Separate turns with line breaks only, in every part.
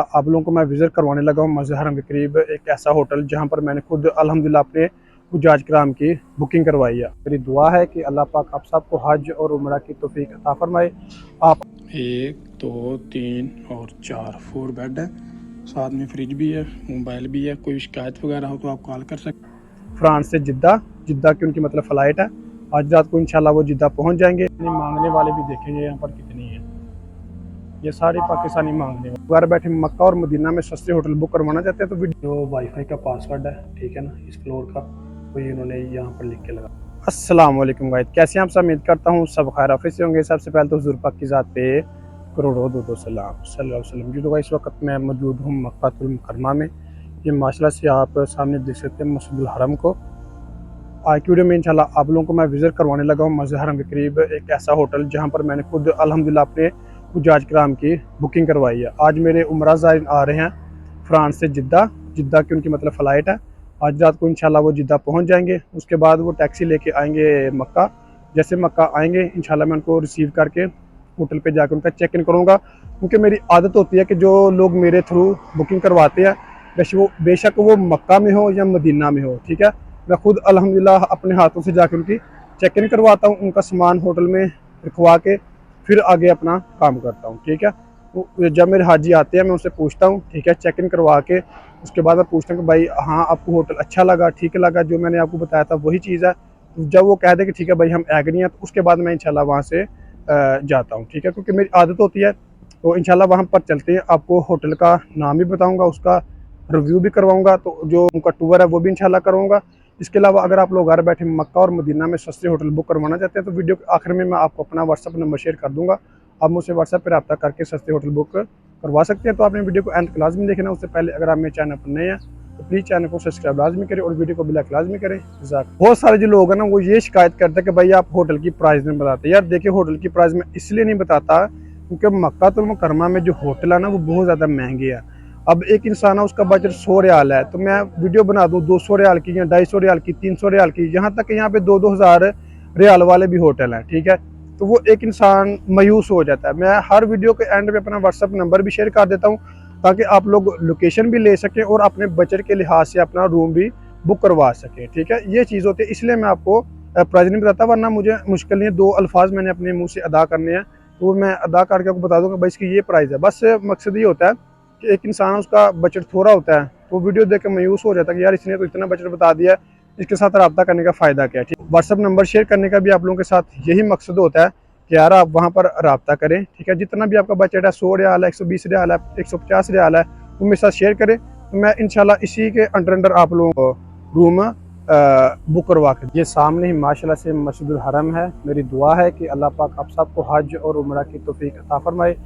आप लोगों को मैं विज़िट करवाने लगा हूँ मस्जिद हरम के करीब एक ऐसा होटल जहाँ पर मैंने खुद अल्हम्दुलिल्लाह अपने हुज्जाज कराम की बुकिंग करवाई है। मेरी दुआ है कि अल्लाह पाक आप सबको हज और उम्रा की तौफीक अता फरमाए। आप 1 2 3 और 4 4 बेड है, साथ में फ्रिज भी है, मोबाइल भी है। कोई शिकायत वगैरह हो तो आप कॉल कर सकते। फ्रांस से जिद्दा जिद्दा की उनकी मतलब फ़्लाइट है। आज रात को इंशाल्लाह वो जिद्दा पहुँच जाएंगे। मांगने वाले भी देखेंगे यहाँ पर कितनी है। ये सारे पाकिस्तानी मांगने वाले घर बैठे मक्का और मदीना में सस्ते होटल बुक करवाना चाहते हैं तो वीडियो वाईफाई का पासवर्ड है, ठीक है ना, इस फ्लोर का, तो ये इन्होंने यहाँ पर लिख के लगा। अस्सलाम वालेकुम गाइस, कैसे हैं आप सब? उम्मीद करता हूँ सब खैर ऑफिस से होंगे। सबसे पहले तो हुजूर पाक की ज़ात पे करोड़ों दो सलाम सल्लल्लाहु अलैहि वसल्लम। जी तो इस वक्त मैं मौजूद हूँ मक्कातुल मुकर्रमा में। ये माशाल्लाह से आप सामने देख सकते हैं मस्जिदुल हरम को। आज की वीडियो में इंशाल्लाह आप लोगों को मैं विज़िट करवाने लगा हूँ मस्जिद हरम के करीब एक ऐसा होटल जहाँ पर मैंने खुद अल्हम्दुलिल्लाह अपने हुज्जाज कराम की बुकिंग करवाई है। आज मेरे उम्रा ज़ायरीन आ रहे हैं फ्रांस से जिद्दा जिद्दा की उनकी मतलब फ़्लाइट है। आज रात को इंशाल्लाह वो जिद्दा पहुँच जाएंगे। उसके बाद वो टैक्सी लेके आएंगे मक्का। जैसे मक्का आएंगे इंशाल्लाह मैं उनको रिसीव करके होटल पे जाकर उनका चेक इन करूँगा, क्योंकि मेरी आदत होती है कि जो लोग मेरे थ्रू बुकिंग करवाते हैं बेशक वो मक्का में हो या मदीना में हो, ठीक है, मैं खुद अल्हम्दुलिल्लाह अपने हाथों से जाकर उनकी चेक इन करवाता हूँ, उनका सामान होटल में रखवा के फिर आगे अपना काम करता हूँ, ठीक है। तो जब मेरे हाजी आते हैं मैं उनसे पूछता हूँ, ठीक है, चेक इन करवा के उसके बाद मैं पूछता हूँ कि भाई हाँ आपको होटल अच्छा लगा, ठीक लगा, जो मैंने आपको बताया था वही चीज़ है। तो जब वो कह दे कि ठीक है भाई हम एग्री हैं, तो उसके बाद मैं इंशाल्लाह वहाँ से जाता हूँ, ठीक है, क्योंकि मेरी आदत होती है। तो इंशाल्लाह वहाँ पर चलते हैं, आपको होटल का नाम भी बताऊँगा, उसका रिव्यू भी करवाऊँगा, तो जो उनका टूर है वो भी इंशाल्लाह करवाऊँगा। इसके अलावा अगर आप लोग घर बैठे मक्का और मदीना में सस्ते होटल बुक करवाना चाहते हैं तो वीडियो के आखिर में मैं आपको अपना व्हाट्सअप नंबर शेयर कर दूँगा। आप मुझसे व्हाट्सएप पर रब्ता करके सस्ते होटल बुक करवा सकते हैं। तो आपने वीडियो को एंड तक लाज़मी देखना। उससे पहले अगर आप मेरे चैनल पर नए हैं तो प्लीज़ चैनल को सब्सक्राइब लाज़मी करें और वीडियो को भी लाइक लाज़मी करें। बहुत सारे जो लोग हैं ना वो ये शिकायत करते हैं कि भाई आप होटल की प्राइस नहीं बताते। यार देखिए, होटल की प्राइस मैं इसलिए नहीं बताता क्योंकि मक्कातुल मुकर्रमा में जो होटल है ना वो बहुत ज़्यादा महंगे हैं। अब एक इंसान है उसका बजट 100 रियाल है, तो मैं वीडियो बना दूँ 200 रियाल की या 250 रियाल की, 300 रियाल की, यहाँ तक यहाँ पे 2-2 हज़ार रियाल वाले भी होटल हैं, ठीक है। तो वो एक इंसान मायूस हो जाता है। मैं हर वीडियो के एंड पे अपना व्हाट्सअप नंबर भी शेयर कर देता हूँ ताकि आप लोग लोकेशन भी ले सकें और अपने बजट के लिहाज से अपना रूम भी बुक करवा सकें, ठीक है। ये चीज़ होती है, इसलिए मैं आपको प्राइस नहीं बताता, वरना मुझे मुश्किल नहीं है, 2 अल्फाज मैंने अपने मुँह से अदा करने हैं तो वो मैं अदा करके आपको बता दूँगा भाई इसकी ये प्राइस है। बस मकसद ये होता है कि एक इंसान उसका बजट थोड़ा होता है तो वीडियो देख के मायूस हो जाता है कि यार इसने तो इतना बजट बता दिया है, इसके साथ रब्ता करने का फ़ायदा क्या है, ठीक है। व्हाट्सअप नंबर शेयर करने का भी आप लोगों के साथ यही मकसद होता है कि यार आप वहाँ पर रब्ता करें, ठीक है। जितना भी आपका बजट है, 100 रियाल है, 120 रियाल है, 150 रियाल है, वो मेरे साथ शेयर करें तो मैं इंशाल्लाह इसी के अंडर आप लोगों को रूम बुक करवा के। ये सामने ही माशाल्लाह से मस्जिदुल हरम है। मेरी दुआ है कि अल्लाह पाक आप सबको हज और उम्रा की तौफीक अता फरमाए।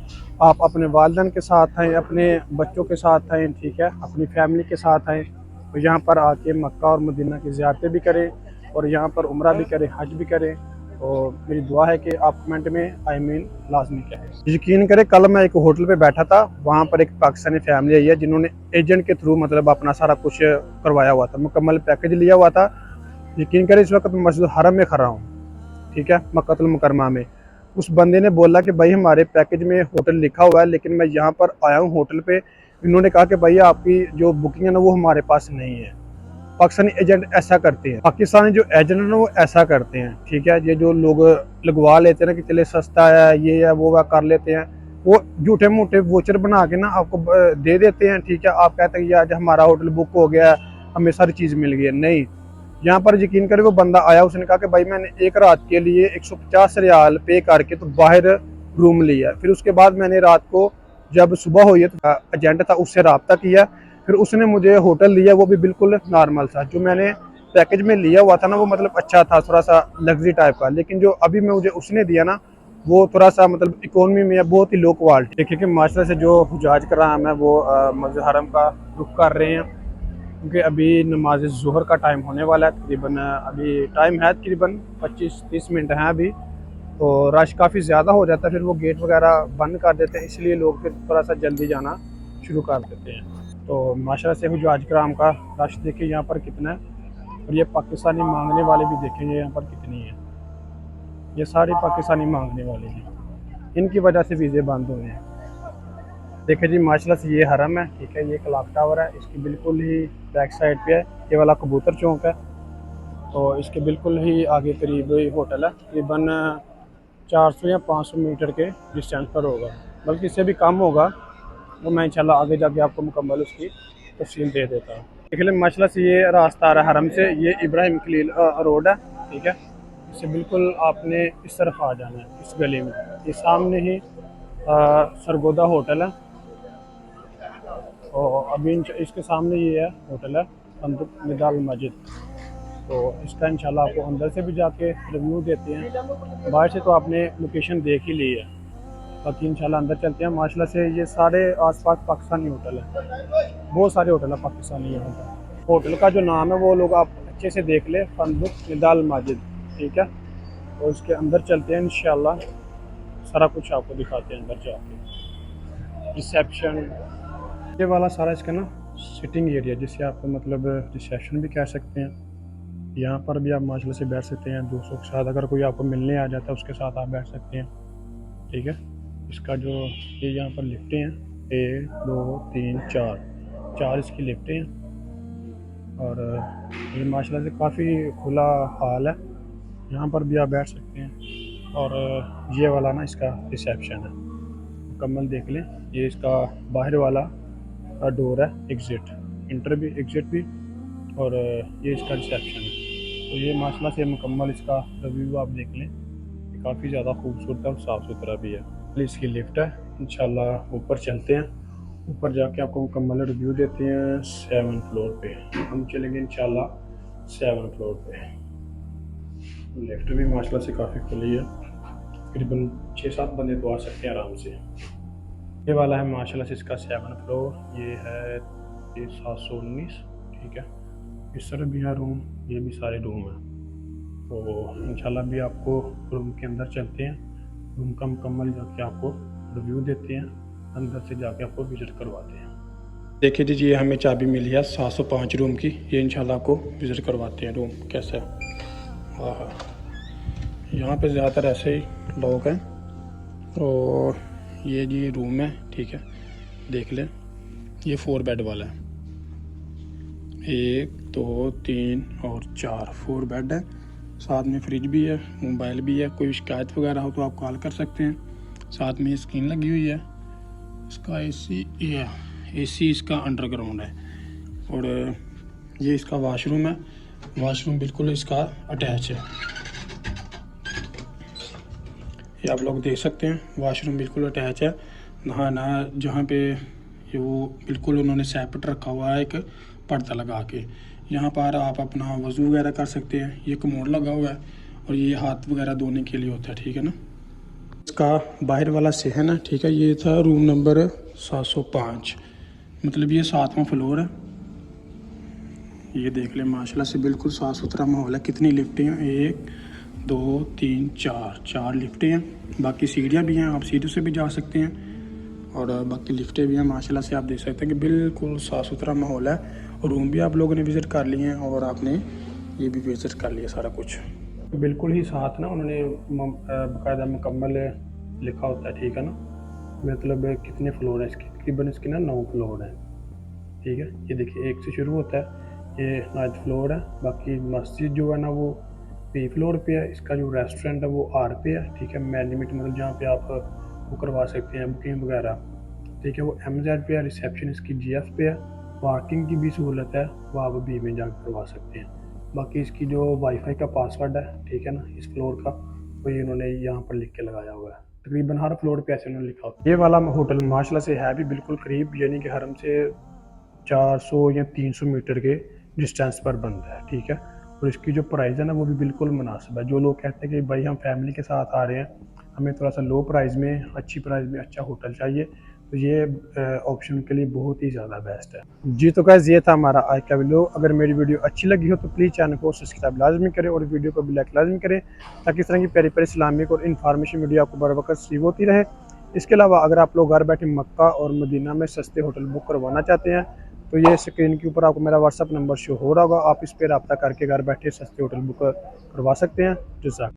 आप अपने वालिदैन के साथ आएँ, अपने बच्चों के साथ आएँ, ठीक है, अपनी फैमिली के साथ आएँ, तो यहाँ पर आके मक्का और मदीना की ज़ियारतें भी करें और यहाँ पर उम्रा भी करें, हज भी करें। और मेरी दुआ है कि आप कमेंट में आमीन लाजमी कहें। यकीन करें, कल मैं एक होटल पे बैठा था, वहाँ पर एक पाकिस्तानी फैमिली आई है जिन्होंने एजेंट के थ्रू मतलब अपना सारा कुछ करवाया हुआ था, मुकम्मल पैकेज लिया हुआ था। यकीन करें इस वक्त मैं मस्जिद हरम में खड़ा हूँ, ठीक है, मक्कातुल मुकर्रमा में। उस बंदे ने बोला कि भाई हमारे पैकेज में होटल लिखा हुआ है, लेकिन मैं यहाँ पर आया हूँ होटल पे, इन्होंने कहा कि भाई आपकी जो बुकिंग है ना वो हमारे पास नहीं है। पाकिस्तानी एजेंट ऐसा करते हैं, पाकिस्तानी जो एजेंट है ना वो ऐसा करते हैं, ठीक है। ये जो लोग लगवा लेते हैं ना कि चले सस्ता है, ये है वो है, कर लेते हैं, वो झूठे मूठे वोचर बना के ना आपको दे देते हैं, ठीक है। आप कहते हैं कि आज हमारा होटल बुक हो गया है, हमें सारी चीज़ मिल गई है। नहीं, यहाँ पर यकीन करें वो बंदा आया, उसने कहा कि भाई मैंने एक रात के लिए 150 रियाल पे करके तो बाहर रूम लिया। फिर उसके बाद मैंने रात को जब सुबह हुई है तो एजेंट था उससे रब्ता किया, फिर उसने मुझे होटल लिया, वो भी बिल्कुल नॉर्मल था। जो मैंने पैकेज में लिया हुआ था ना वो मतलब अच्छा था, थोड़ा सा लग्जरी टाइप का, लेकिन जो अभी मैं मुझे उसने दिया ना वो थोड़ा सा मतलब इकोनॉमी में है, बहुत ही लो क्वालिटी। देखिए कि माशरा से जो हुजाज कराम है वो मस्जिद हरम का रुख कर रहे हैं, क्योंकि अभी नमाज ज़ुहर का टाइम होने वाला है। तकरीबन अभी टाइम है तकरीबन 25-30 मिनट हैं अभी, तो रश काफ़ी ज़्यादा हो जाता है, फिर वो गेट वगैरह बंद कर देते हैं, इसलिए लोग फिर थोड़ा सा जल्दी जाना शुरू कर देते हैं। तो माशरा से हुजाज कराम का रश देखिए यहाँ पर कितना है, और ये पाकिस्तानी मांगने वाले भी देखेंगे यहाँ पर कितनी है। ये सारे पाकिस्तानी मांगने वाले हैं, इनकी वजह से वीज़े बंद हुए हैं। देखिए जी माशाल्लाह से ये हरम है, ठीक है। ये क्लॉक टावर है, इसकी बिल्कुल ही बैक साइड पे है ये वाला कबूतर चौक है। तो इसके बिल्कुल ही आगे करीब ही होटल है, तकरीबन 400 या 500 मीटर के डिस्टेंस पर होगा, बल्कि इससे भी कम होगा। वो मैं इंशाल्लाह आगे जाके आपको मुकम्मल उसकी तफसील दे देता हूँ। देखिए माशाल्लाह से ये रास्ता आ रहा है हरम से, ये इब्राहिम खलील रोड है, ठीक है। इससे बिल्कुल आपने इस तरफ आ जाना है, इस गली में। ये सामने ही सरगोदा होटल है, और अभी इसके सामने ये है होटल है फंदुक निदाल मस्जिद। तो इसका इंशाल्लाह आपको अंदर से भी जाके रिव्यू देते हैं। बाहर से तो आपने लोकेशन देख ही ली है, बाकी इंशाल्लाह अंदर चलते हैं। माशाल्लाह से ये सारे आसपास पाकिस्तानी होटल है, बहुत सारे होटल है पाकिस्तानी यहाँ पर। होटल का जो नाम है वो लोग आप अच्छे से देख ले, फंदुक निदाल मस्जिद, ठीक है। तो इसके अंदर चलते हैं इंशाल्लाह, सारा कुछ आपको दिखाते हैं अंदर जाके। रिसेप्शन ये वाला सारा इसका ना सिटिंग एरिया, जिसे आप मतलब रिसेप्शन भी कह सकते हैं। यहाँ पर भी आप माशाल्लाह से बैठ सकते हैं दोस्तों के साथ, अगर कोई आपको मिलने आ जाता है उसके साथ आप बैठ सकते हैं, ठीक है। इसका जो ये यहाँ पर लिफ्टें हैं, 1 2 3 4 इसकी लिफ्टें हैं, और ये माशाल्लाह से काफ़ी खुला हाल है, यहाँ पर भी आप बैठ सकते हैं। और ये वाला ना इसका रिसेप्शन है, मुकम्मल देख लें। ये इसका बाहर वाला डोर है, एग्ज़िट, इंटर भी एग्ज़िट भी, और ये इसका रिसेप्शन है। तो ये माशाल्लाह से मुकम्मल इसका रिव्यू आप देख लें, काफ़ी ज़्यादा खूबसूरत और साफ़ सुथरा भी है। इसकी लिफ्ट है, इंशाल्लाह ऊपर चलते हैं, ऊपर जाके आपको मुकम्मल रिव्यू देते हैं। 7 फ्लोर पे हम चलेंगे इंशाल्लाह, 7 फ्लोर पे। लिफ्ट भी माशाल्लाह से काफ़ी खुली है, तकरीबन 6-7 बंदे तो आ सकते हैं आराम से। ये वाला है माशाल्लाह से इसका 7 फ्लोर, ये है 719, ठीक है। इस तरह भी है रूम, ये भी सारे रूम हैं। तो इंशाल्लाह भी आपको रूम के अंदर चलते हैं, रूम का मुकम्मल जाके आपको रिव्यू देते हैं, अंदर से जाके आपको विज़िट करवाते हैं। देखिए जी, ये हमें चाबी मिली है 705 रूम की, ये इंशाल्लाह आपको विज़िट करवाते हैं रूम कैसा है। हाँ, यहाँ पे ज़्यादातर ऐसे ही लोग हैं। और ये जी रूम है, ठीक है, देख लें। ये 4 बेड वाला है, 1 2 3 और 4 4 बेड है। साथ में फ्रिज भी है, मोबाइल भी है, कोई शिकायत वगैरह हो तो आप कॉल कर सकते हैं। साथ में स्क्रीन लगी हुई है, इसका एसी इसका अंडरग्राउंड है। और ये इसका वाशरूम है, वाशरूम बिल्कुल इसका अटैच है, ये आप लोग देख सकते हैं, वॉशरूम बिल्कुल अटैच है। नहाना जहाँ पे ये वो बिल्कुल उन्होंने सेपरेट रखा हुआ है, एक पर्दा लगा के। यहाँ पर आप अपना वज़ू वगैरह कर सकते हैं, ये कमोड लगा हुआ है, और ये हाथ वगैरह धोने के लिए होता है, ठीक है ना। इसका बाहर वाला सहन है, ठीक है। ये था रूम नंबर 705, मतलब ये 7वां फ्लोर है। ये देख लें माशाल्लाह से बिल्कुल साफ़ सुथरा माहौल है। कितनी लिफ्टें हैं, 1 2 3 4 लिफ्टें हैं, बाकी सीढ़ियाँ भी हैं, आप सीढ़ी से भी जा सकते हैं, और बाकी लिफ्टें भी हैं। माशाल्लाह से आप देख सकते हैं कि बिल्कुल साफ़ सुथरा माहौल है। और रूम भी आप लोगों ने विज़िट कर लिए हैं, और आपने ये भी विज़िट कर लिया सारा कुछ। बिल्कुल ही साथ ना उन्होंने बाकायदा मुकम्मल लिखा होता है, ठीक है ना, मतलब कितने फ्लोर है इसके, तकरीबन इसके ना 9 फ्लोर हैं, ठीक है। ये देखिए 1 से शुरू होता है, ये 9th फ्लोर है। बाकी मस्जिद जो है ना वो P फ्लोर पे है, इसका जो रेस्टोरेंट है वो R पे है, ठीक है। मैनेजमेंट मतलब जहाँ पे आप वो करवा सकते हैं बुकिंग वगैरह, ठीक है, वो MZ पे है। रिसेप्शन इसकी GF पे है। पार्किंग की भी सहूलत है, वो आप B में जाकर करवा सकते हैं। बाकी इसकी जो वाईफाई का पासवर्ड है, ठीक है ना, इस फ्लोर का, वो ये इन्होंने यहाँ पर लिख के लगाया हुआ है। तकरीबन हर फ्लोर पे ऐसे उन्होंने लिखा होता है। ये वाला होटल माशाल्लाह से है भी बिल्कुल करीब, यानी कि हरम से 400 या 300 मीटर के डिस्टेंस पर बनता है, ठीक है। और इसकी जो प्राइस है ना वो भी बिल्कुल मुनासिब है। जो लोग कहते हैं कि भाई हम फैमिली के साथ आ रहे हैं, हमें थोड़ा सा लो प्राइस में, अच्छी प्राइस में अच्छा होटल चाहिए, तो ये ऑप्शन के लिए बहुत ही ज़्यादा बेस्ट है जी। तो गाइस ये था हमारा आज का वीडियो। अगर मेरी वीडियो अच्छी लगी हो तो प्लीज़ चैनल को सब्सक्राइब लाजमी करें, और वीडियो को भी लाइक लाजमी करें, ताकि इस तरह की प्यारी प्यारी इस्लामिक और इन्फॉर्मेशन वीडियो आपको बर वक्त रिसीव होती रहे। इसके अलावा अगर आप लोग घर बैठे मक्का और मदीना में सस्ते होटल बुक करवाना चाहते हैं, तो ये स्क्रीन के ऊपर आपको मेरा व्हाट्सअप नंबर शो हो रहा होगा, आप इस पर रब्ता करके घर बैठे सस्ते होटल बुक करवा सकते हैं। जज़ाक।